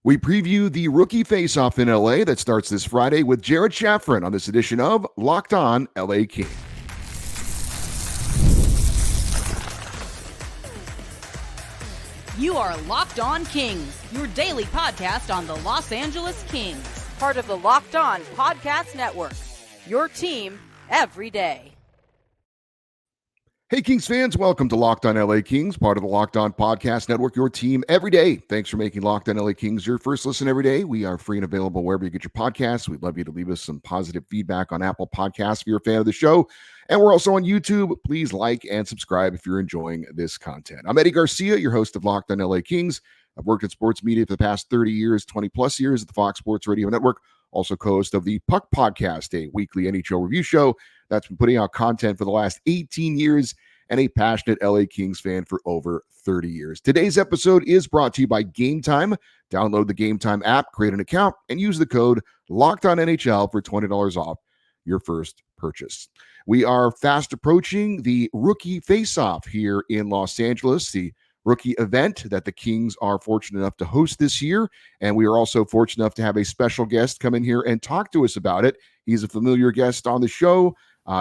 We preview the Rookie Faceoff in LA that starts this Friday with Jared Shafran on this edition of Locked On LA Kings. You are Locked On Kings, your daily podcast on the Los Angeles Kings. Part of the Locked On Podcast Network, your team every day. Hey, Kings fans, welcome to Locked On LA Kings, part of the Locked On Podcast Network, your team every day. Thanks for making Locked On LA Kings your first listen every day. We are free and available wherever you get your podcasts. We'd love you to leave us some positive feedback on Apple Podcasts if you're a fan of the show. And we're also on YouTube. Please like and subscribe if you're enjoying this content. I'm Eddie Garcia, your host of Locked On LA Kings. I've worked in sports media for the past 30 years, 20 plus years at the Fox Sports Radio Network. Also co-host of the Puck Podcast, a weekly NHL review show that's been putting out content for the last 18 years, and a passionate LA Kings fan for over 30 years. Today's episode is brought to you by Gametime. Download the Gametime app, create an account, and use the code LOCKEDONNHL for $20 off your first purchase. We are fast approaching the Rookie Faceoff here in Los Angeles, the rookie event that the Kings are fortunate enough to host this year. And we are also fortunate enough to have a special guest come in here and talk to us about it. He's a familiar guest on the show.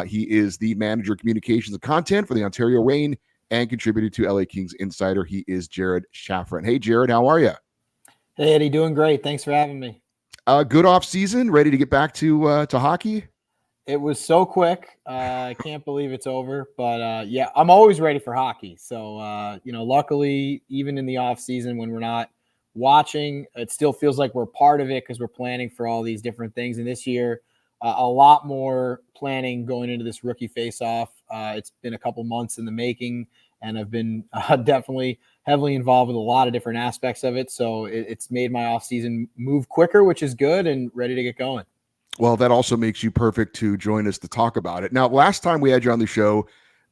He is the manager of communications and content for the Ontario Reign and contributed to LA Kings Insider. He is Jared Shafran. Hey, Jared, how are you? Hey, Eddie, doing great. Thanks for having me. Good off season, ready to get back to hockey? It was so quick. I can't believe it's over. But, yeah, I'm always ready for hockey. So, luckily, even in the off season when we're not watching, it still feels like we're part of it because we're planning for all these different things. And this year, a lot more planning going into this rookie face-off. It's been a couple months in the making, and I've been definitely heavily involved with a lot of different aspects of it. So it's made my off-season move quicker, which is good, and ready to get going. Well, that also makes you perfect to join us to talk about it. Now, last time we had you on the show,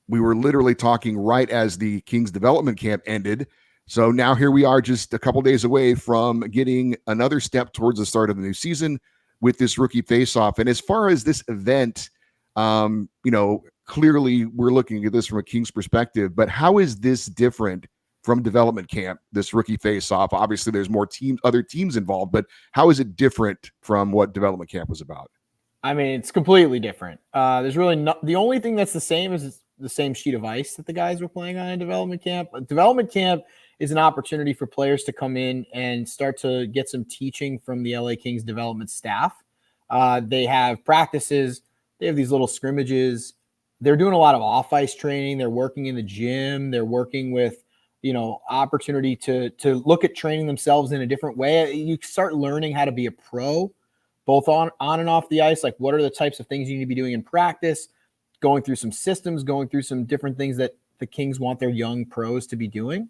we were literally talking right as the Kings development camp ended. So now here we are just a couple days away from getting another step towards the start of the new season with this rookie face-off. And as far as this event, clearly we're looking at this from a Kings perspective, but how is this different from development camp, this rookie face-off? Obviously there's more other teams involved, but how is it different from what development camp was about? I mean, it's completely different. There's really not, the only thing that's the same is the same sheet of ice that the guys were playing on in development camp. Development camp is an opportunity for players to come in and start to get some teaching from the LA Kings development staff. They have practices. They have these little scrimmages. They're doing a lot of off-ice training. They're working in the gym. They're working with, opportunity to look at training themselves in a different way. You start learning how to be a pro, both on and off the ice. Like, what are the types of things you need to be doing in practice, going through some systems, going through some different things that the Kings want their young pros to be doing.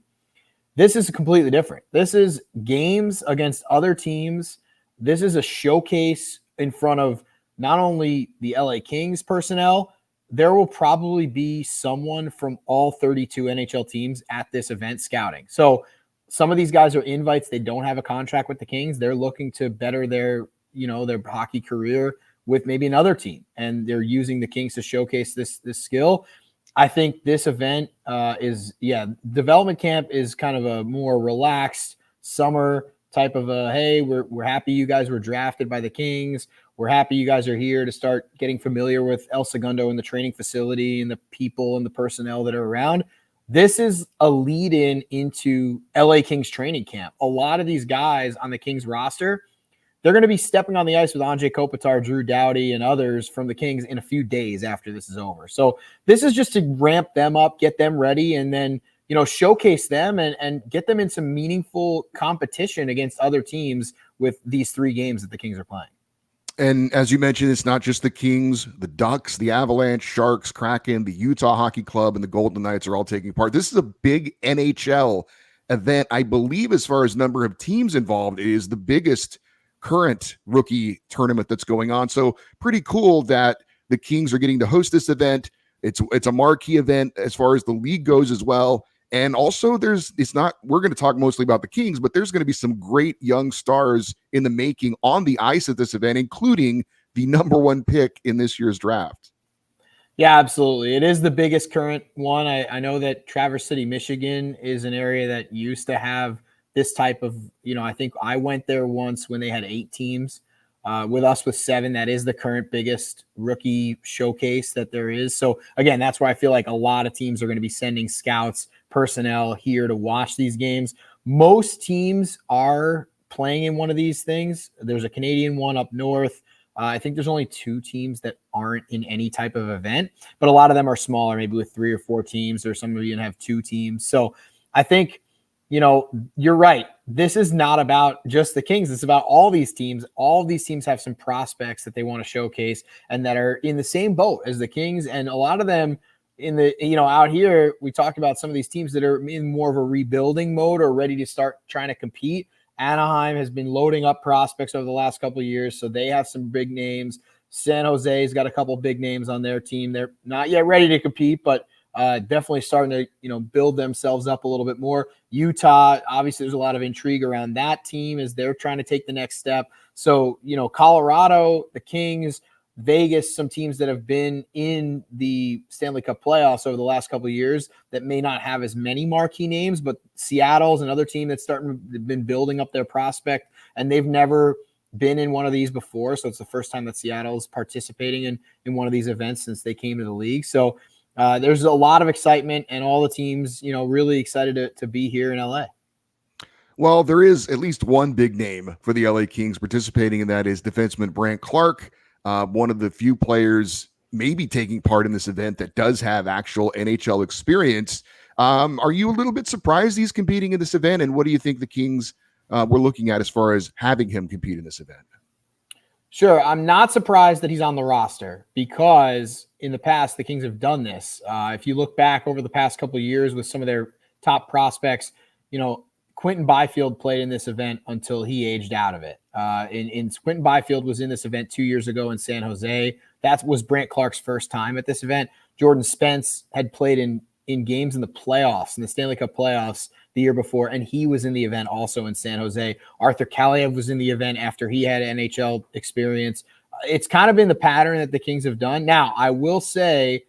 This is completely different. This is games against other teams. This is a showcase in front of not only the LA Kings personnel, there will probably be someone from all 32 NHL teams at this event scouting. So some of these guys are invites. They don't have a contract with the Kings. They're looking to better their hockey career with maybe another team, and they're using the Kings to showcase this skill. I think this event development camp is kind of a more relaxed summer type of hey, we're happy you guys were drafted by the Kings. We're happy you guys are here to start getting familiar with El Segundo and the training facility and the people and the personnel that are around. This is a lead-in into LA Kings training camp. A lot of these guys on the Kings roster, they're going to be stepping on the ice with Anze Kopitar, Drew Doughty, and others from the Kings in a few days after this is over. So this is just to ramp them up, get them ready, and then showcase them and get them in some meaningful competition against other teams with these 3 games that the Kings are playing. And as you mentioned, it's not just the Kings, the Ducks, the Avalanche, Sharks, Kraken, the Utah Hockey Club, and the Golden Knights are all taking part. This is a big NHL event. I believe as far as number of teams involved, it is the biggest current rookie tournament that's going on. So pretty cool that the Kings are getting to host this event. It's a marquee event as far as the league goes as well. And also we're going to talk mostly about the Kings, but there's going to be some great young stars in the making on the ice at this event, including the number 1 pick in this year's draft. Yeah, absolutely. It is the biggest current one. I know that Traverse City, Michigan is an area that used to have this type of, I think I went there once when they had 8 teams. With us with 7, that is the current biggest rookie showcase that there is. So again, that's where I feel like a lot of teams are going to be sending scouts, personnel here to watch these games. Most teams are playing in one of these things. There's a Canadian one up north. I think there's only 2 teams that aren't in any type of event, but a lot of them are smaller, maybe with 3 or 4 teams, or some of you even have 2 teams. So I think, you're right. This is not about just the Kings. It's about all these teams. All of these teams have some prospects that they want to showcase and that are in the same boat as the Kings. And a lot of them in the, out here, we talked about some of these teams that are in more of a rebuilding mode or ready to start trying to compete. Anaheim has been loading up prospects over the last couple of years, so they have some big names. San Jose's got a couple of big names on their team. They're not yet ready to compete, but definitely starting to, build themselves up a little bit more. Utah, obviously, there's a lot of intrigue around that team as they're trying to take the next step. So, Colorado, the Kings, Vegas, some teams that have been in the Stanley Cup playoffs over the last couple of years that may not have as many marquee names, but Seattle's another team that's been building up their prospect, and they've never been in one of these before. So it's the first time that Seattle's participating in one of these events since they came to the league. So there's a lot of excitement, and all the teams, really excited to be here in LA. Well, there is at least one big name for the LA Kings participating, and that is defenseman Brant Clarke, one of the few players maybe taking part in this event that does have actual NHL experience. Are you a little bit surprised he's competing in this event, and what do you think the Kings were looking at as far as having him compete in this event? Sure. I'm not surprised that he's on the roster because in the past, the Kings have done this. If you look back over the past couple of years with some of their top prospects, Quentin Byfield played in this event until he aged out of it. Quentin Byfield was in this event 2 years ago in San Jose. That was Brant Clarke's first time at this event. Jordan Spence had played in games in the playoffs, in the Stanley Cup playoffs the year before, and he was in the event also in San Jose. Arthur Kaliev was in the event after he had NHL experience. It's kind of been the pattern that the Kings have done. Now, I will say,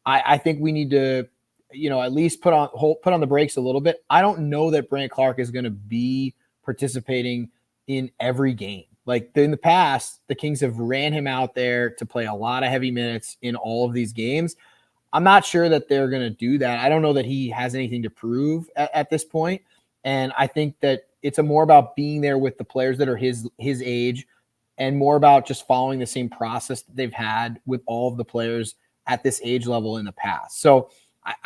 I think we need to, at least put on the brakes a little bit. I don't know that Brant Clarke is going to be participating in every game. Like in the past, the Kings have ran him out there to play a lot of heavy minutes in all of these games. I'm not sure that they're going to do that. I don't know that he has anything to prove at this point. And I think that it's more about being there with the players that are his age, and more about just following the same process that they've had with all of the players at this age level in the past. So,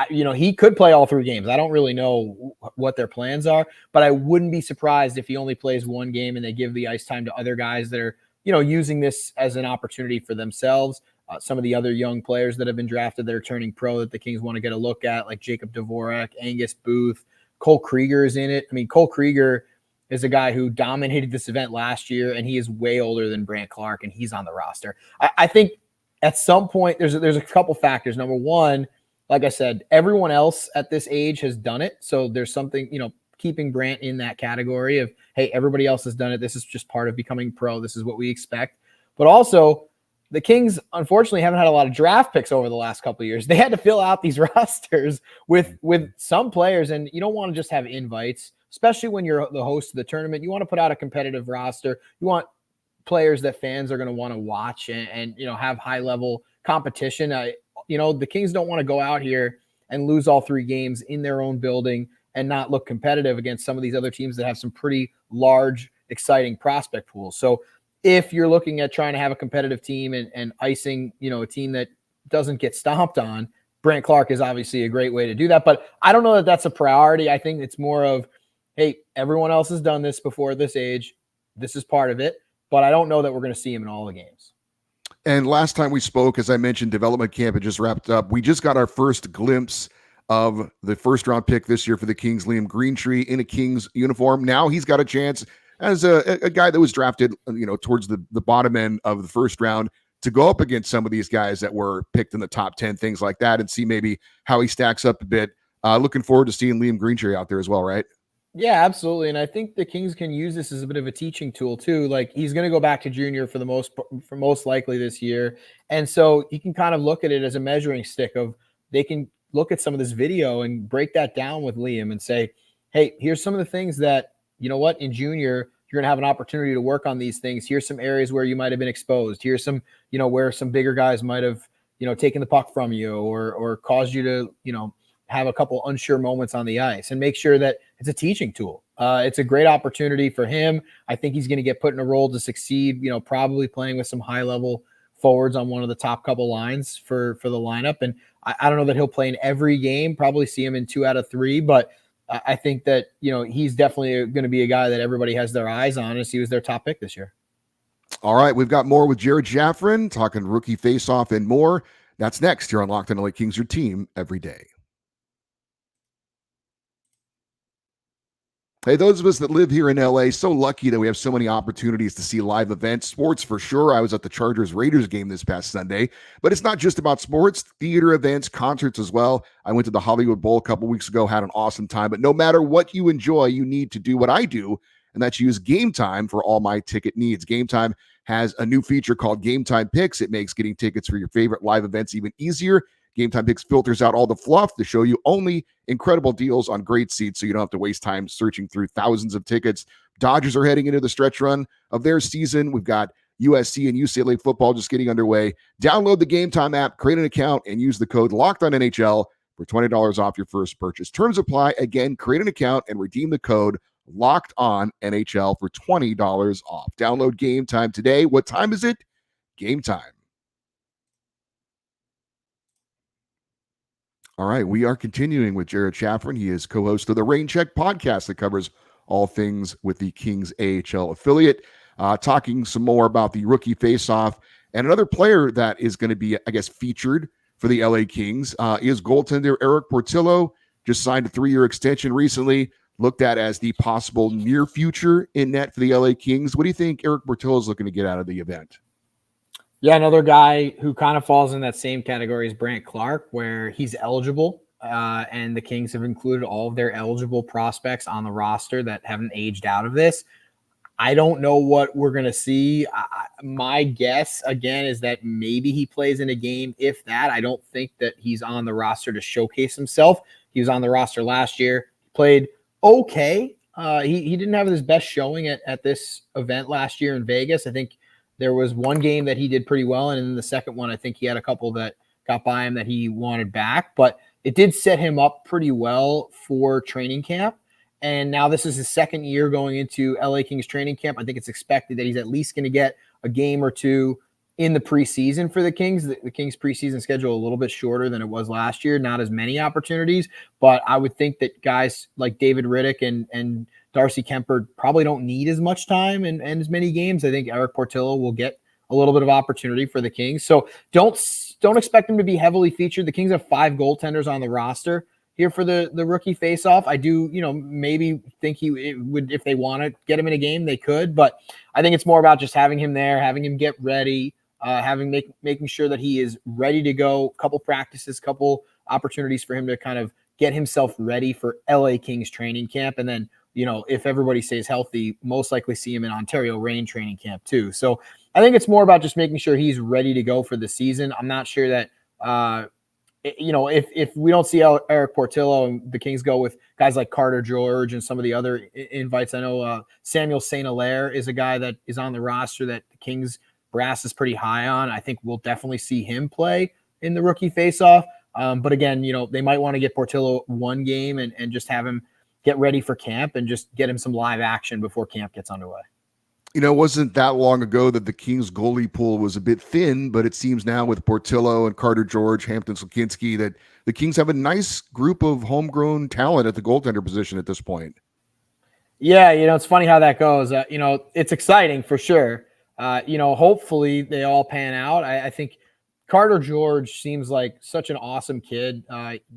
he could play all 3 games. I don't really know what their plans are, but I wouldn't be surprised if he only plays 1 game and they give the ice time to other guys that are, using this as an opportunity for themselves. Some of the other young players that have been drafted that are turning pro that the Kings want to get a look at, like Jacob Dvorak, Angus Booth, Cole Krieger is in it. I mean, Cole Krieger is a guy who dominated this event last year, and he is way older than Brant Clarke, and he's on the roster. I think at some point there's a couple factors. Number one, like I said, everyone else at this age has done it. So there's something, keeping Brant in that category of, hey, everybody else has done it. This is just part of becoming pro. This is what we expect. But also, the Kings, unfortunately, haven't had a lot of draft picks over the last couple of years. They had to fill out these rosters with some players, and you don't want to just have invites, especially when you're the host of the tournament. You want to put out a competitive roster. You want players that fans are going to want to watch and have high-level competition. The Kings don't want to go out here and lose all 3 games in their own building and not look competitive against some of these other teams that have some pretty large, exciting prospect pools. So if you're looking at trying to have a competitive team and icing, a team that doesn't get stomped on, Brant Clarke is obviously a great way to do that. But I don't know that that's a priority. I think it's more of, hey, everyone else has done this before at this age. This is part of it. But I don't know that we're going to see him in all the games. And last time we spoke, as I mentioned, development camp had just wrapped up. We just got our first glimpse of the first-round pick this year for the Kings, Liam Greentree, in a Kings uniform. Now he's got a chance as a guy that was drafted, towards the bottom end of the first round, to go up against some of these guys that were picked in the top 10, things like that, and see maybe how he stacks up a bit. Looking forward to seeing Liam Greentree out there as well, right? Yeah, absolutely. And I think the Kings can use this as a bit of a teaching tool too. Like, he's going to go back to junior for most likely this year. And so you can kind of look at it as a measuring stick of, they can look at some of this video and break that down with Liam and say, hey, here's some of the things that you know what, in junior, you're going to have an opportunity to work on these things. Here's some areas where you might have been exposed. Here's some, where some bigger guys might have, taken the puck from you or caused you to, have a couple unsure moments on the ice, and make sure that it's a teaching tool. It's a great opportunity for him. I think he's going to get put in a role to succeed, probably playing with some high level forwards on one of the top couple lines for the lineup. And I don't know that he'll play in every game, probably see him in 2 out of 3, but I think that, he's definitely going to be a guy that everybody has their eyes on, as he was their top pick this year. All right, we've got more with Jared Shafran, talking rookie faceoff and more. That's next here on Locked On LA Kings, your team every day. Hey, those of us that live here in LA, so lucky that we have so many opportunities to see live events. Sports for sure. I was at the Chargers-Raiders game this past Sunday, but it's not just about sports, theater events, concerts as well. I went to the Hollywood Bowl a couple weeks ago, had an awesome time, but no matter what you enjoy, you need to do what I do, and that's use Gametime for all my ticket needs. Gametime has a new feature called Gametime Picks. It makes getting tickets for your favorite live events even easier. Gametime Picks filters out all the fluff to show you only incredible deals on great seats, so you don't have to waste time searching through thousands of tickets. Dodgers are heading into the stretch run of their season. We've got USC and UCLA football just getting underway. Download the Gametime app, create an account, and use the code LOCKEDONNHL for $20 off your first purchase. Terms apply. Again, create an account and redeem the code LOCKEDONNHL for $20 off. Download Gametime today. What time is it? Gametime. All right, we are continuing with Jared Shafran. He is co-host of the Rain Check podcast that covers all things with the Kings AHL affiliate, talking some more about the rookie faceoff. And another player that is going to be, I guess, featured for the LA Kings is goaltender Eric Portillo. Just signed a 3-year extension recently, looked at as the possible near future in net for the LA Kings. What do you think Eric Portillo is looking to get out of the event? Yeah, another guy who kind of falls in that same category as Brant Clarke, where he's eligible, and the Kings have included all of their eligible prospects on the roster that haven't aged out of this. I don't know what we're going to see. My guess, again, is that maybe he plays in a game, if that. I don't think that he's on the roster to showcase himself. He was on the roster last year, played okay. He didn't have his best showing at this event last year in Vegas. I think there was one game that he did pretty well, and in the second one, I think he had a couple that got by him that he wanted back. But it did set him up pretty well for training camp. And now this is his second year going into LA Kings training camp. I think it's expected that he's at least going to get a game or two in the preseason for the Kings. The Kings preseason schedule a little bit shorter than it was last year. Not as many opportunities, but I would think that guys like David Riddick and Darcy Kemper probably don't need as much time and as many games. I think Eric Portillo will get a little bit of opportunity for the Kings. So don't expect him to be heavily featured. The Kings have 5 goaltenders on the roster here for the rookie faceoff. I do, maybe think it would, if they want to get him in a game, they could, but I think it's more about just having him there, having him get ready, making sure that he is ready to go. Couple practices, couple opportunities for him to kind of get himself ready for LA Kings training camp. And then, if everybody stays healthy, most likely see him in Ontario Reign training camp too. So I think it's more about just making sure he's ready to go for the season. I'm not sure that, if we don't see Eric Portillo and the Kings go with guys like Carter George and some of the other invites. I know Samuel St. Hilaire is a guy that is on the roster that the Kings brass is pretty high on. I think we'll definitely see him play in the rookie faceoff. But again, they might want to get Portillo one game and just have him get ready for camp and just get him some live action before camp gets underway. It wasn't that long ago that the Kings goalie pool was a bit thin, but it seems now with Portillo and Carter George, Hampton Slakinski, that the Kings have a nice group of homegrown talent at the goaltender position at this point. Yeah, it's funny how that goes. It's exciting for sure. Hopefully they all pan out. I think Carter George seems like such an awesome kid.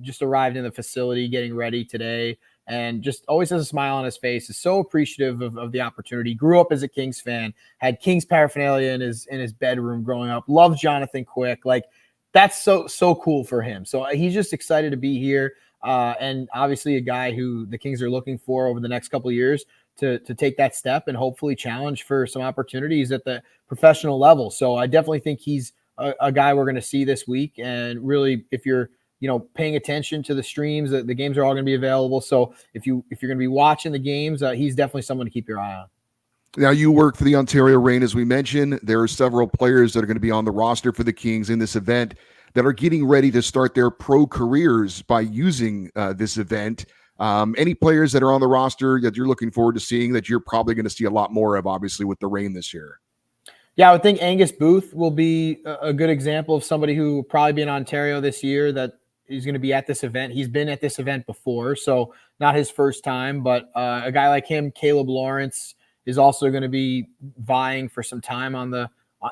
Just arrived in the facility getting ready today and just always has a smile on his face, is so appreciative of the opportunity. Grew up as a Kings fan, had Kings paraphernalia in his bedroom growing up, loves Jonathan Quick. Like, that's so cool for him. So he's just excited to be here. And obviously a guy who the Kings are looking for over the next couple of years to take that step and hopefully challenge for some opportunities at the professional level. So I definitely think he's a guy we're going to see this week. And really, if you're paying attention to the streams. The games are all going to be available. So if you're going to be watching the games, he's definitely someone to keep your eye on. Now, you work for the Ontario Reign, as we mentioned. There are several players that are going to be on the roster for the Kings in this event that are getting ready to start their pro careers by using this event. Any players that are on the roster that you're looking forward to seeing that you're probably going to see a lot more of, obviously, with the Reign this year? Yeah, I would think Angus Booth will be a good example of somebody who will probably be in Ontario this year that is going to be at this event. He's been at this event before, so not his first time, but a guy like him, Caleb Lawrence, is also going to be vying for some time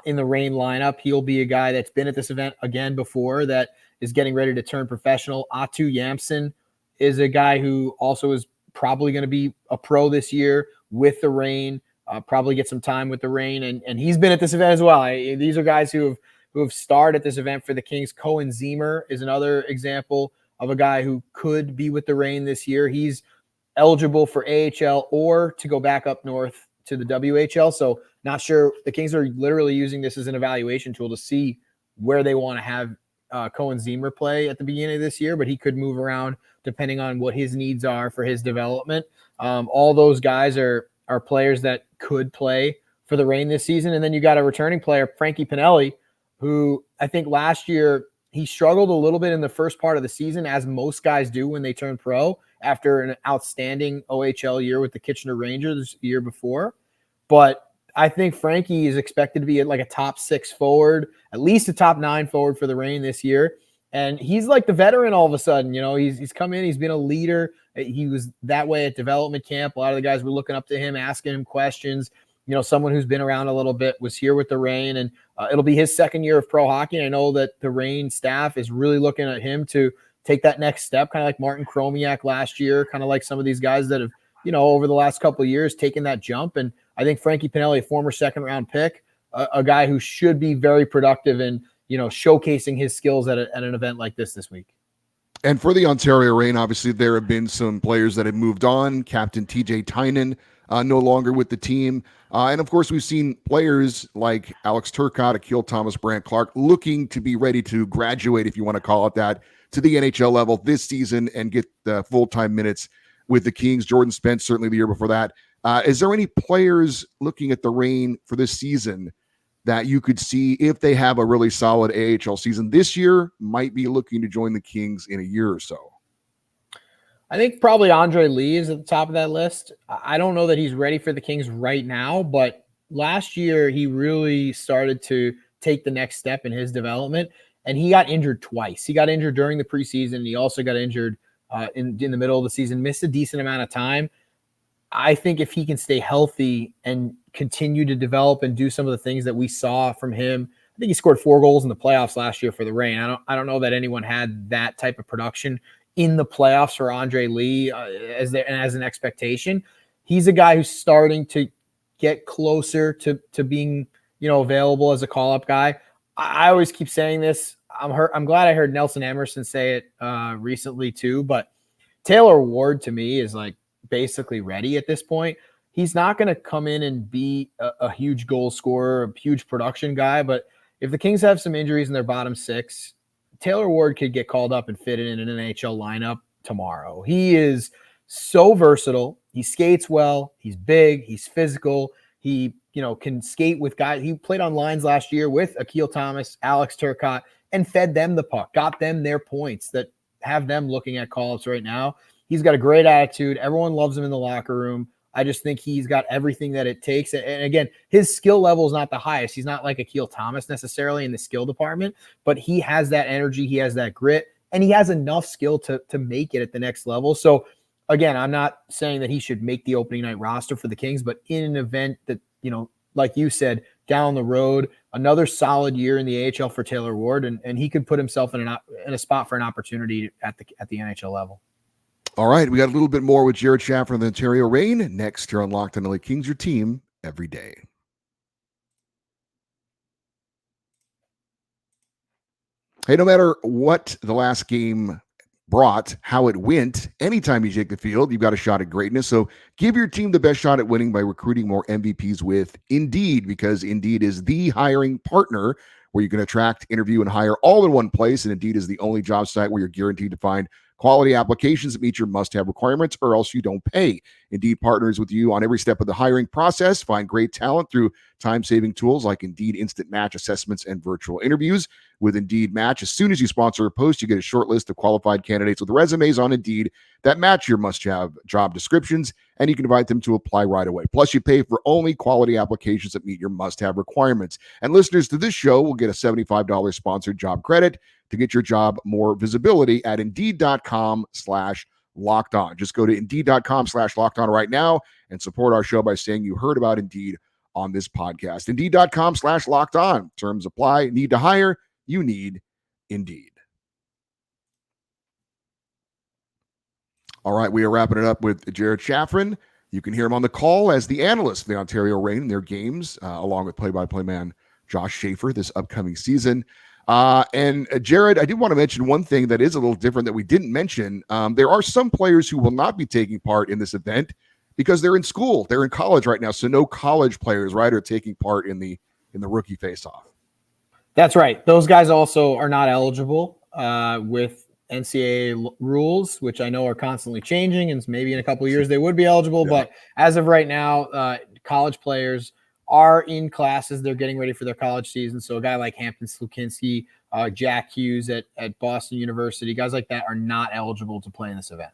in the Reign lineup. He'll be a guy that's been at this event again before that is getting ready to turn professional. Atu Yamson is a guy who also is probably going to be a pro this year with the Reign, probably get some time with the Reign, and he's been at this event as well. These are guys who have starred at this event for the Kings. Cohen Zemer is another example of a guy who could be with the Reign this year. He's eligible for AHL or to go back up north to the WHL. So not sure. The Kings are literally using this as an evaluation tool to see where they want to have Cohen Zemer play at the beginning of this year, but he could move around depending on what his needs are for his development. All those guys are players that could play for the Reign this season. And then you got a returning player, Frankie Pinelli, who I think last year he struggled a little bit in the first part of the season, as most guys do when they turn pro after an outstanding OHL year with the Kitchener Rangers the year before. But I think Frankie is expected to be like a top 6 forward, at least a top 9 forward for the Reign this year. And he's like the veteran all of a sudden. He's come in, he's been a leader. He was that way at development camp. A lot of the guys were looking up to him, asking him questions. Someone who's been around a little bit, was here with the Reign, and it'll be his second year of pro hockey. And I know that the Reign staff is really looking at him to take that next step, kind of like Martin Chromiak last year, kind of like some of these guys that have, over the last couple of years taken that jump. And I think Frankie Pinelli, a former second-round pick, a guy who should be very productive in, showcasing his skills at an event like this week. And for the Ontario Reign, obviously, there have been some players that have moved on. Captain TJ Tynan, no longer with the team. And of course, we've seen players like Alex Turcotte, Akil Thomas, Brant Clarke looking to be ready to graduate, if you want to call it that, to the NHL level this season and get the full-time minutes with the Kings. Jordan Spence, certainly the year before that. Is there any players looking at the Reign for this season that you could see, if they have a really solid AHL season this year, might be looking to join the Kings in a year or so? I think probably Andre Lee is at the top of that list. I don't know that he's ready for the Kings right now, but last year he really started to take the next step in his development, and he got injured twice. He got injured during the preseason, and he also got injured in the middle of the season, missed a decent amount of time. I think if he can stay healthy and continue to develop and do some of the things that we saw from him, I think he scored 4 goals in the playoffs last year for the Reign. I don't know that anyone had that type of production in the playoffs for Andre Lee as an expectation. He's a guy who's starting to get closer to being, available as a call-up guy. I always keep saying this. I'm glad I heard Nelson Emerson say it recently too, but Taylor Ward to me is like basically ready at this point. He's not going to come in and be a huge goal scorer, a huge production guy, but if the Kings have some injuries in their bottom 6, Taylor Ward could get called up and fit in an NHL lineup tomorrow. He is so versatile. He skates well. He's big. He's physical. He, can skate with guys. He played on lines last year with Akil Thomas, Alex Turcotte, and fed them the puck, got them their points that have them looking at call-ups right now. He's got a great attitude. Everyone loves him in the locker room. I just think he's got everything that it takes. And again, his skill level is not the highest. He's not like Akil Thomas necessarily in the skill department, but he has that energy. He has that grit, and he has enough skill to make it at the next level. So again, I'm not saying that he should make the opening night roster for the Kings, but in an event that, like you said, down the road, another solid year in the AHL for Taylor Ward, and he could put himself in a spot for an opportunity at the NHL level. All right, we got a little bit more with Jared Shafran of the Ontario Reign next here on Locked On LA Kings, your team every day. Hey, no matter what the last game brought how it went. Anytime you take the field, you've got a shot at greatness. So give your team the best shot at winning by recruiting more MVPs with Indeed, because Indeed is the hiring partner where you can attract, interview, and hire all in one place. And Indeed is the only job site where you're guaranteed to find quality applications that meet your must-have requirements, or else you don't pay. Indeed partners with you on every step of the hiring process. Find great talent through time-saving tools like Indeed Instant Match assessments and virtual interviews. With Indeed Match, as soon as you sponsor a post, you get a short list of qualified candidates with resumes on Indeed that match your must-have job descriptions, and you can invite them to apply right away. Plus, you pay for only quality applications that meet your must-have requirements. And listeners to this show will get a $75 sponsored job credit to get your job more visibility at Indeed.com/lockedon. Just go to Indeed.com/lockedon right now and support our show by saying you heard about Indeed on this podcast. Indeed.com/lockedon. Terms apply. Need to hire? You need Indeed. All right, we are wrapping it up with Jared Shafran. You can hear him on the call as the analyst for the Ontario Reign in their games, along with play-by-play man Josh Schaefer this upcoming season. And Jared, I did want to mention one thing that is a little different that we didn't mention. There are some players who will not be taking part in this event because they're in school. They're in college right now. So no college players, right, are taking part in the Rookie Faceoff. That's right. Those guys also are not eligible with NCAA rules, which I know are constantly changing, and maybe in a couple of years they would be eligible. Yeah. But as of right now, college players are in classes. They're getting ready for their college season. So a guy like Hampton Slukinski, Jack Hughes at Boston University, guys like that are not eligible to play in this event.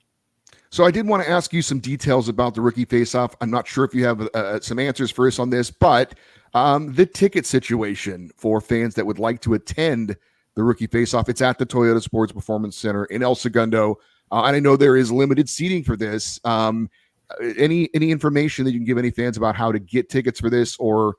So I did want to ask you some details about the Rookie Faceoff. I'm not sure if you have some answers for us on this, but the ticket situation for fans that would like to attend the Rookie Faceoff. It's at the Toyota Sports Performance Center in El Segundo. And I know there is limited seating for this. Any information that you can give any fans about how to get tickets for this, or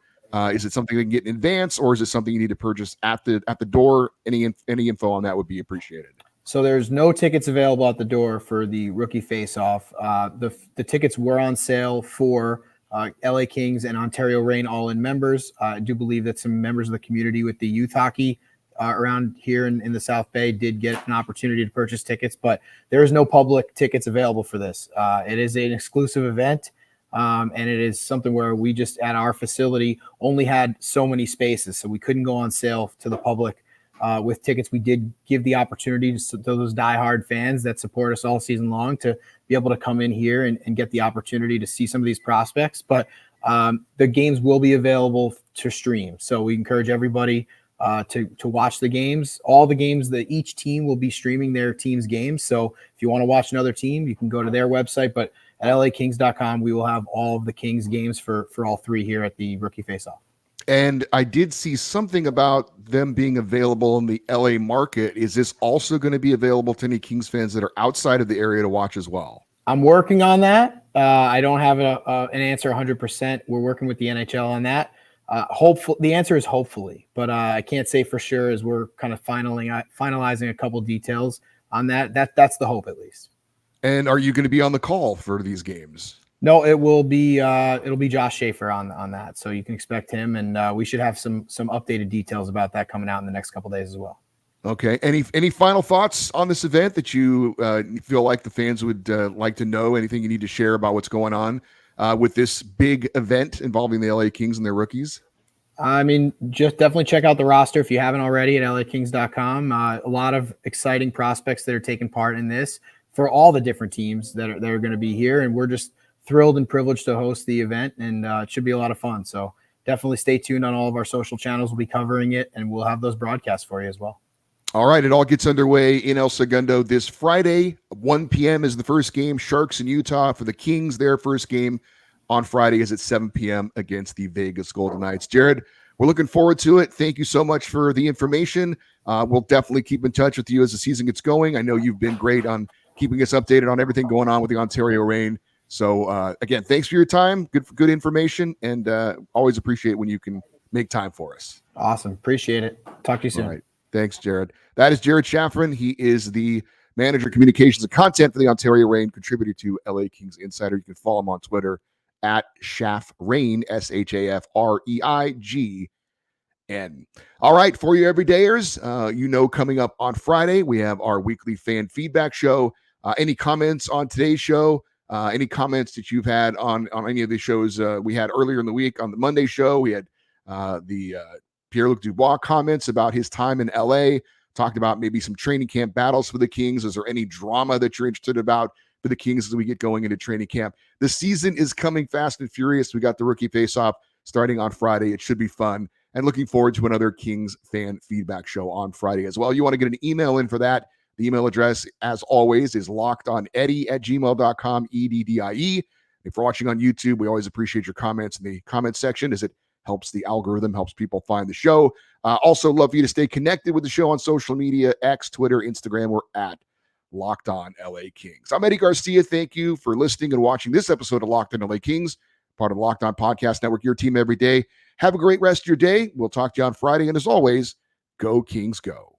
is it something they can get in advance, or is it something you need to purchase at the door? Any info on that would be appreciated. So there's no tickets available at the door for the Rookie Faceoff. The tickets were on sale for LA Kings and Ontario Reign all-in members. I do believe that some members of the community with the youth hockey around here in the South Bay did get an opportunity to purchase tickets, but there is no public tickets available for this. It is an exclusive event, and it is something where we just at our facility only had so many spaces, so we couldn't go on sale to the public with tickets. We did give the opportunity to those diehard fans that support us all season long to be able to come in here and get the opportunity to see some of these prospects, but the games will be available to stream, so we encourage everybody to watch the games. All the games that each team will be streaming their team's games. So if you want to watch another team, you can go to their website, but at lakings.com, we will have all of the Kings games for all three here at the Rookie Faceoff. And I did see something about them being available in the LA market. Is this also going to be available to any Kings fans that are outside of the area to watch as well? I'm working on that. I don't have an answer 100%. We're working with the NHL on that. Hopefully, the answer is hopefully, but I can't say for sure as we're kind of finalizing a couple details on that. That's the hope, at least. And are you going to be on the call for these games? No, it will be. It'll be Josh Schaefer on that, so you can expect him, and we should have some updated details about that coming out in the next couple days as well. Okay. Any final thoughts on this event that you feel like the fans would like to know? Anything you need to share about what's going on with this big event involving the LA Kings and their rookies? I mean, just definitely check out the roster if you haven't already at lakings.com. A lot of exciting prospects that are taking part in this for all the different teams that are going to be here. And we're just thrilled and privileged to host the event, and it should be a lot of fun. So definitely stay tuned on all of our social channels. We'll be covering it, and we'll have those broadcasts for you as well. All right, it all gets underway in El Segundo this Friday. 1 p.m. is the first game, Sharks in Utah. For the Kings, their first game on Friday is at 7 p.m. against the Vegas Golden Knights. Jared, we're looking forward to it. Thank you so much for the information. We'll definitely keep in touch with you as the season gets going. I know you've been great on keeping us updated on everything going on with the Ontario Reign. So, again, thanks for your time. Good information, and always appreciate when you can make time for us. Awesome. Appreciate it. Talk to you soon. All right. Thanks, Jared. That is Jared Shafran. He is the manager of communications and content for the Ontario Reign, contributor to LA Kings Insider. You can follow him on Twitter at Shafreig, SHAFREIG. All right, for you everydayers, coming up on Friday, we have our weekly fan feedback show. Any comments on today's show? Any comments that you've had on any of the shows we had earlier in the week? On the Monday show, we had the Pierre-Luc Dubois comments about his time in LA, talked about maybe some training camp battles for the Kings. Is there any drama that you're interested about for the Kings as we get going into training camp? The season is coming fast and furious. We got the Rookie Faceoff starting on Friday. It should be fun. And looking forward to another Kings fan feedback show on Friday as well. You want to get an email in for that. The email address, as always, is lockedoneddie@gmail.com, EDDIE. If you're watching on YouTube, we always appreciate your comments in the comment section as it helps the algorithm, helps people find the show. Also, love for you to stay connected with the show on social media, X, Twitter, Instagram. We're at Locked On LA Kings. I'm Eddie Garcia. Thank you for listening and watching this episode of Locked On LA Kings, part of Locked On Podcast Network, your team every day. Have a great rest of your day. We'll talk to you on Friday. And as always, go Kings, go.